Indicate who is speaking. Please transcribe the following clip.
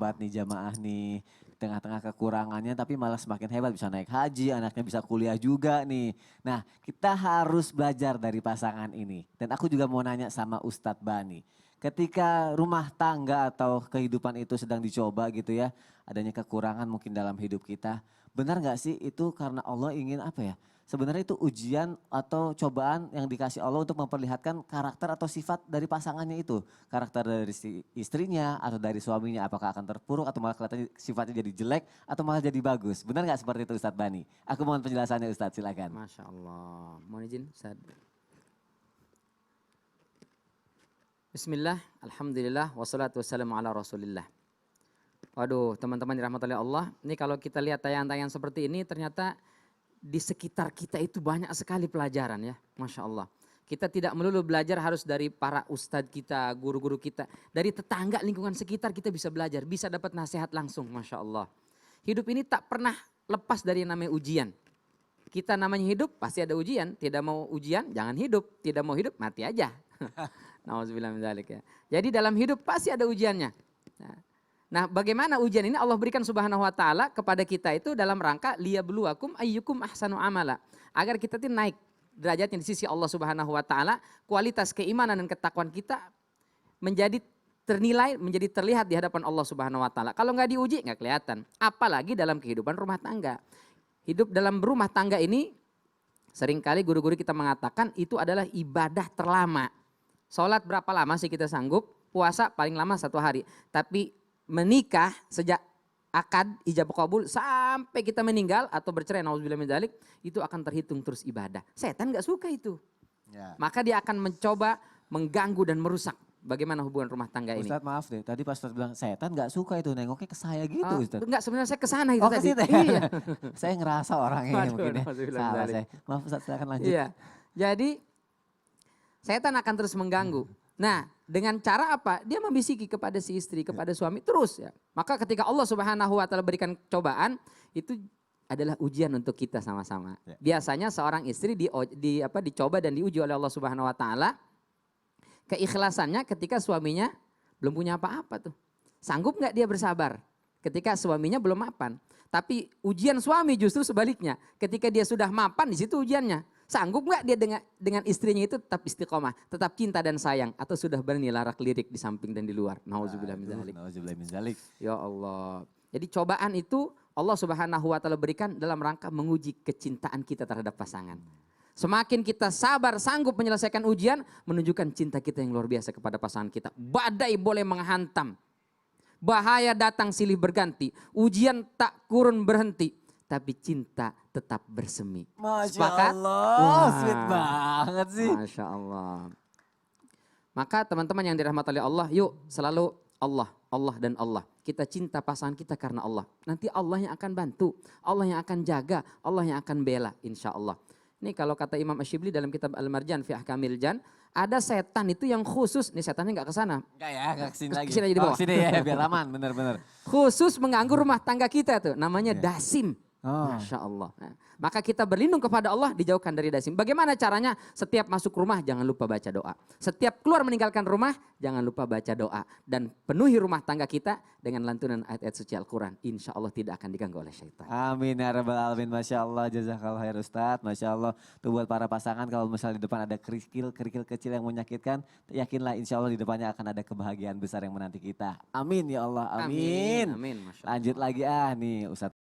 Speaker 1: hebat nih jamaah nih. Tengah-tengah kekurangannya tapi malah semakin hebat bisa naik haji, anaknya bisa kuliah juga nih. Nah kita harus belajar dari pasangan ini. Dan aku juga mau nanya sama Ustadz Bani. Ketika rumah tangga atau kehidupan itu sedang dicoba gitu ya. Adanya kekurangan mungkin dalam hidup kita. Benar nggak sih itu karena Allah ingin apa ya? Sebenarnya itu ujian atau cobaan yang dikasih Allah untuk memperlihatkan karakter atau sifat dari pasangannya itu. Karakter dari si istrinya atau dari suaminya apakah akan terpuruk atau malah kelihatan sifatnya jadi jelek atau malah jadi bagus. Benar nggak seperti itu Ustadz Bani? Aku mohon penjelasannya Ustadz silakan.
Speaker 2: Masya Allah. Mohon izin Ustaz. Bismillah, alhamdulillah, wassalatu wassalamu ala rasulillah. Waduh teman-teman dirahmati oleh Allah. Ini kalau kita lihat tayangan-tayangan seperti ini ternyata di sekitar kita itu banyak sekali pelajaran ya. Masya Allah. Kita tidak melulu belajar harus dari para ustadz kita, guru-guru kita. Dari tetangga lingkungan sekitar kita bisa belajar. Bisa dapat nasihat langsung. Masya Allah. Hidup ini tak pernah lepas dari yang namanya ujian. Kita namanya hidup pasti ada ujian. Tidak mau ujian jangan hidup. Tidak mau hidup mati aja. Nauzubillah min dzalik ya. Jadi dalam hidup pasti ada ujiannya. Nah bagaimana ujian ini Allah berikan subhanahu wa ta'ala kepada kita itu dalam rangka liyabluwakum ayyukum ahsanu amala. Agar kita itu naik derajatnya di sisi Allah subhanahu wa ta'ala. Kualitas keimanan dan ketakwaan kita menjadi ternilai, menjadi terlihat di hadapan Allah subhanahu wa ta'ala. Kalau nggak diuji nggak kelihatan. Apalagi dalam kehidupan rumah tangga. Hidup dalam rumah tangga ini seringkali guru-guru kita mengatakan itu adalah ibadah terlama. Sholat berapa lama sih kita sanggup? Puasa paling lama 1 hari. Tapi menikah sejak akad ijab kabul sampai kita meninggal atau bercerai nauzubillah min dzalik itu akan terhitung terus ibadah. Setan nggak suka itu. Ya. Maka dia akan mencoba mengganggu dan merusak bagaimana hubungan rumah tangga ini.
Speaker 1: Ustadz maaf deh, tadi pas Ustadz bilang setan nggak suka itu nengoknya ke saya gitu Ustadz.
Speaker 2: Enggak sebenarnya saya kesana itu tadi.
Speaker 1: Iya. Saya ngerasa orangnya mungkin ya. Salah saya. Maaf Ustadz silakan lanjut.
Speaker 2: Iya. Jadi setan akan terus mengganggu. Nah, dengan cara apa? Dia membisiki kepada si istri, kepada suami terus ya. Maka ketika Allah Subhanahu wa taala berikan cobaan, itu adalah ujian untuk kita sama-sama. Ya. Biasanya seorang istri dicoba dan diuji oleh Allah Subhanahu wa taala keikhlasannya ketika suaminya belum punya apa-apa tuh. Sanggup nggak dia bersabar ketika suaminya belum mapan? Tapi ujian suami justru sebaliknya. Ketika dia sudah mapan di situ ujiannya. Sanggup nggak dia dengan istrinya itu tetap istiqomah, tetap cinta dan sayang, atau sudah berani larak lirik di samping dan di luar? Nauzubillah min dzalik.
Speaker 1: Nauzubillah min dzalik.
Speaker 2: Ya Allah. Jadi cobaan itu Allah Subhanahu wa taala berikan dalam rangka menguji kecintaan kita terhadap pasangan. Semakin kita sabar, sanggup menyelesaikan ujian, menunjukkan cinta kita yang luar biasa kepada pasangan kita. Badai boleh menghantam, bahaya datang silih berganti, ujian tak kurun berhenti. Tapi cinta tetap bersemi.
Speaker 1: Masya
Speaker 2: Sepakat?
Speaker 1: Allah,
Speaker 2: wah,
Speaker 1: sweet banget sih.
Speaker 2: Masya Allah. Maka teman-teman yang dirahmati oleh Allah, yuk selalu Allah, Allah dan Allah. Kita cinta pasangan kita karena Allah. Nanti Allah yang akan bantu, Allah yang akan jaga, Allah yang akan bela insya Allah. Ini kalau kata Imam Ash-Shibli dalam kitab Al-Marjan fi Ahkamil Jan, ada setan itu yang khusus, ini setannya nggak ke sana.
Speaker 1: Enggak ya, enggak kesini lagi.
Speaker 2: Kesini aja di bawah.
Speaker 1: Kesini ya, biar aman, benar-benar.
Speaker 2: Khusus mengganggu rumah tangga kita tuh, namanya dasim. Masya Allah. Nah, maka kita berlindung kepada Allah dijauhkan dari dasim. Bagaimana caranya? Setiap masuk rumah jangan lupa baca doa. Setiap keluar meninggalkan rumah jangan lupa baca doa. Dan penuhi rumah tangga kita dengan lantunan ayat-ayat suci Al-Quran. Insya Allah tidak akan diganggu oleh syaitan.
Speaker 1: Amin ya rabbal alamin. Masya Allah, jazakallah khair Ustadz. Masya Allah, tuh buat para pasangan kalau misalnya di depan ada kerikil kecil yang menyakitkan, yakinlah insya Allah di depannya akan ada kebahagiaan besar yang menanti kita. Amin ya Allah, amin.
Speaker 2: Amin. Masya Allah.
Speaker 1: Lanjut lagi nih Ustadz.